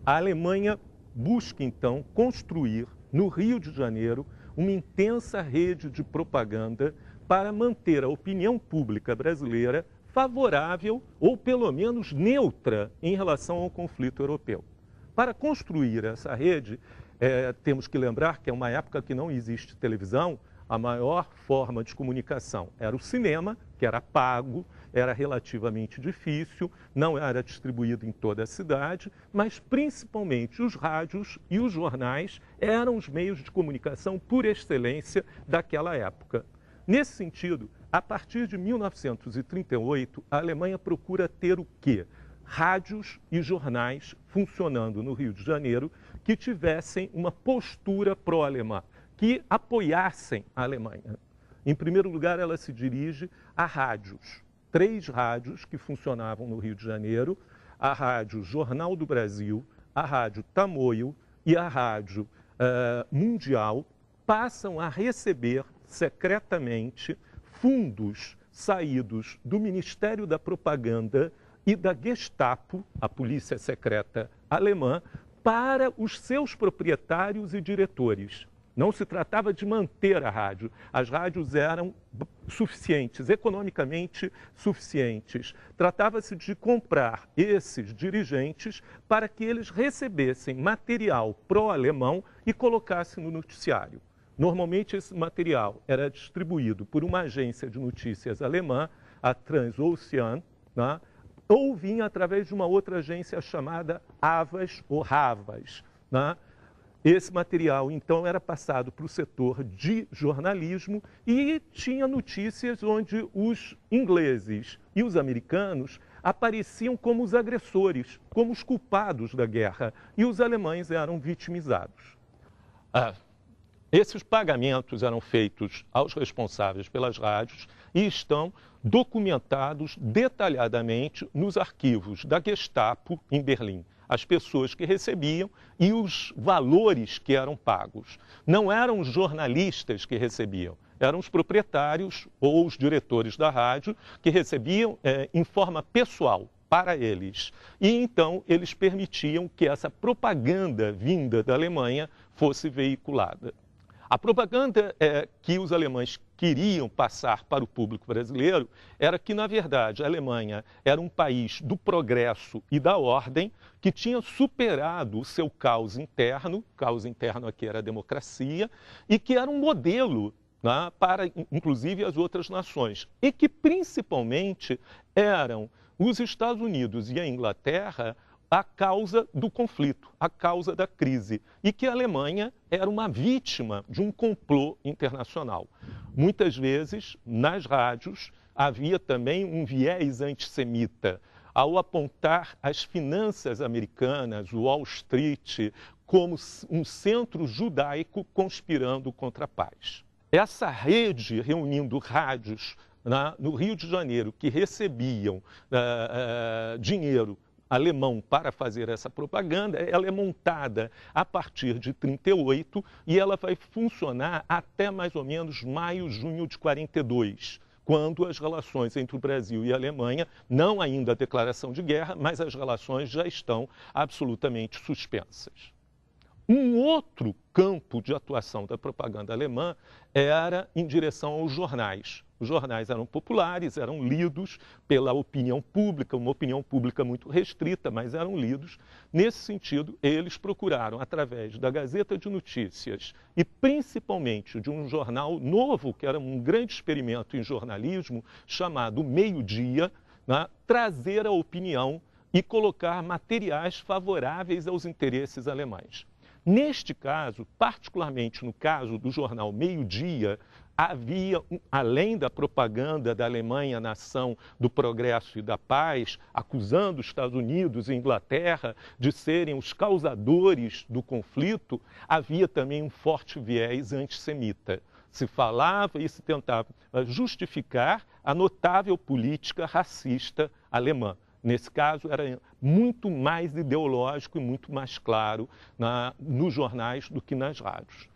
A Alemanha busca, então, construir no Rio de Janeiro uma intensa rede de propaganda para manter a opinião pública brasileira favorável ou pelo menos neutra em relação ao conflito europeu. Para construir essa rede, temos que lembrar que é uma época que não existe televisão, a maior forma de comunicação era o cinema, que era pago, era relativamente difícil, não era distribuído em toda a cidade, mas principalmente os rádios e os jornais eram os meios de comunicação por excelência daquela época. Nesse sentido, a partir de 1938, a Alemanha procura ter o quê? Rádios e jornais funcionando no Rio de Janeiro que tivessem uma postura pró-alemã, que apoiassem a Alemanha. Em primeiro lugar, ela se dirige a rádios, 3 rádios que funcionavam no Rio de Janeiro, a Rádio Jornal do Brasil, a Rádio Tamoio e a Rádio Mundial, passam a receber secretamente fundos saídos do Ministério da Propaganda e da Gestapo, a polícia secreta alemã, para os seus proprietários e diretores. Não se tratava de manter a rádio. As rádios eram suficientes, economicamente suficientes. Tratava-se de comprar esses dirigentes para que eles recebessem material pró-alemão e colocassem no noticiário. Normalmente esse material era distribuído por uma agência de notícias alemã, a Transocean, né? Ou vinha através de uma outra agência chamada Havas ou Havas, né? Esse material, então, era passado para o setor de jornalismo e tinha notícias onde os ingleses e os americanos apareciam como os agressores, como os culpados da guerra, e os alemães eram vitimizados. Esses pagamentos eram feitos aos responsáveis pelas rádios e estão documentados detalhadamente nos arquivos da Gestapo em Berlim. As pessoas que recebiam e os valores que eram pagos. Não eram os jornalistas que recebiam, eram os proprietários ou os diretores da rádio que recebiam em forma pessoal para eles. E então eles permitiam que essa propaganda vinda da Alemanha fosse veiculada. A propaganda que os alemães queriam passar para o público brasileiro era que, na verdade, a Alemanha era um país do progresso e da ordem que tinha superado o seu caos interno aqui era a democracia, e que era um modelo, né, para, inclusive, as outras nações, e que, principalmente, eram os Estados Unidos e a Inglaterra a causa do conflito, a causa da crise, e que a Alemanha era uma vítima de um complô internacional. Muitas vezes, nas rádios, havia também um viés antissemita, ao apontar as finanças americanas, Wall Street, como um centro judaico conspirando contra a paz. Essa rede reunindo rádios no Rio de Janeiro que recebiam dinheiro alemão para fazer essa propaganda, ela é montada a partir de 38 e ela vai funcionar até mais ou menos maio, junho de 42, quando as relações entre o Brasil e a Alemanha, não ainda a declaração de guerra, mas as relações já estão absolutamente suspensas. Um outro campo de atuação da propaganda alemã era em direção aos jornais. Os jornais eram populares, eram lidos pela opinião pública, uma opinião pública muito restrita, mas eram lidos. Nesse sentido, eles procuraram, através da Gazeta de Notícias e principalmente de um jornal novo, que era um grande experimento em jornalismo, chamado Meio-Dia, né, trazer a opinião e colocar materiais favoráveis aos interesses alemães. Neste caso, particularmente no caso do jornal Meio-Dia, havia, além da propaganda da Alemanha, nação do progresso e da paz, acusando os Estados Unidos e Inglaterra de serem os causadores do conflito, havia também um forte viés antissemita. Se falava e se tentava justificar a notável política racista alemã. Nesse caso, era muito mais ideológico e muito mais claro nos jornais do que nas rádios.